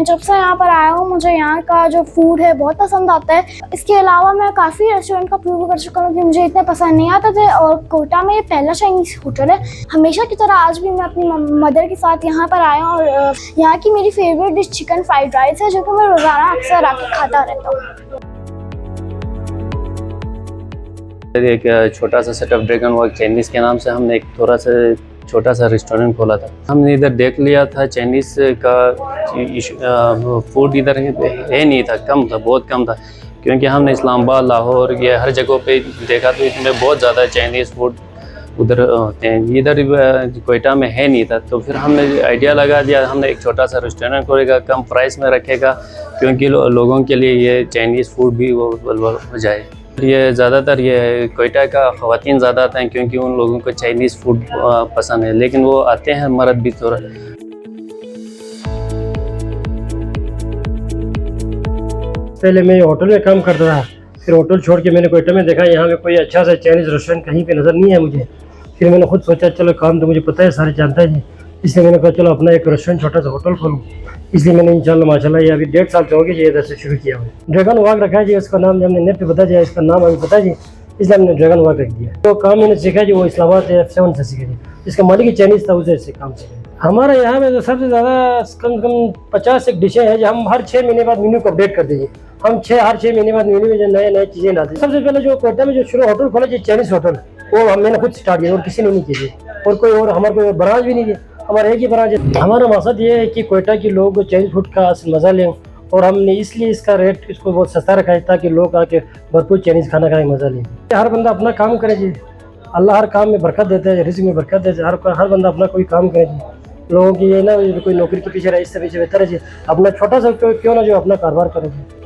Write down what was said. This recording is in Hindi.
जब से यहाँ पर आया हूँ मुझे यहाँ का जो फूड है बहुत पसंद आता है। इसके अलावा मैं काफ़ी रेस्टोरेंट का प्रूव कर चुका हूँ कि मुझे इतने पसंद नहीं आते थे, और कोयटा में ये पहला चाइनीज़ होटल है। हमेशा की तरह आज भी मैं अपनी मदर के साथ यहाँ पर आया हूँ, और यहाँ की मेरी favourite dish chicken fried rice है, जो कि मैं रोज़ाना अक्सर आके खाता रहता हूँ। एक छोटा सा सेटअप ड्रैगन वर्क चाइनीज़ के नाम से हमने एक थोड़ा सा छोटा सा रेस्टोरेंट खोला था। हमने इधर देख लिया था चाइनीज़ का फूड इधर है नहीं था, कम था, बहुत कम था, क्योंकि हमने इस्लामाबाद, लाहौर, ये हर जगह पे देखा तो इसमें बहुत ज़्यादा चाइनीज़ फूड उधर होते हैं। इधर कोयटा में है नहीं था, तो फिर हमने आइडिया लगा दिया, हमने एक छोटा सा रेस्टोरेंट खोलेगा, कम प्राइस में रखेगा, क्योंकि लोगों के लिए ये चाइनीज़ फूड भी वो हो जाए। ये ज़्यादातर ये कोयटा का ख़वातीन ज़्यादा आते हैं, क्योंकि उन लोगों को चाइनीज़ फूड पसंद है, लेकिन वो आते हैं मर्द भी थोड़ा। पहले मैं होटल में काम करता था, फिर होटल छोड़ के मैंने कोयटा में देखा यहाँ में कोई अच्छा सा चाइनीज़ रेस्टोरेंट कहीं पे नज़र नहीं है मुझे। फिर मैंने खुद सोचा चलो काम तो मुझे पता है, सारे जानता है जी, इसलिए मैंने कहा चलो अपना एक रेस्टोरेंट छोटा सा होटल खोलूँ। इसलिए मैंने इंशाल्लाह माशाल्लाह ये अभी 1.5 साल हो गए जी इधर से शुरू किया हुआ। ड्रैगन वॉक रखा है जी, उसका नाम हमने नेट पे पता चला, इसका नाम अभी पता जी, इसलिए हमने ड्रैगन वॉक रख दिया। तो काम मैंने सीखा जी वो इस्लामाबाद F7 से सीखा जी, इसका मालिक चाइनीज़ था, उसे काम सीखा। हमारे यहाँ में तो सबसे ज़्यादा कम से कम 50 एक डिशें हैं जो हम हर 6 महीने बाद मेन्यू को अपडेट कर देंगे। हम हर 6 महीने बाद मेन्यू में जो नए चीज़ें लाते हैं। सबसे पहले जो कोयटा में जो शुरू होटल खोला जी चाइनीज़ होटल, वो मैंने खुद स्टार्ट किया और किसी ने नहीं किया, और कोई और हमारे कोई ब्रांच भी नहीं है, हमारा एक ही ब्रांच है। हमारा मकसद ये है कि कोयटा के लोग चाइनीज़ फूड का मज़ा लें, और हमने इसलिए इसका रेट इसको बहुत सस्ता रखा है ताकि लोग आके भरपूर चाइनीज़ खाना खाने मज़ा लें। हर बंदा अपना काम करे जी, अल्लाह हर काम में बरकत देता है, रिज़्क़ में बरकत देता है। हर बंदा अपना कोई काम करे जी, लोगों की ये ना कोई नौकरी के पीछे रहे, इससे पीछे बेहतर है जी अपना छोटा सा क्यों ना जो अपना कारोबार करे जी।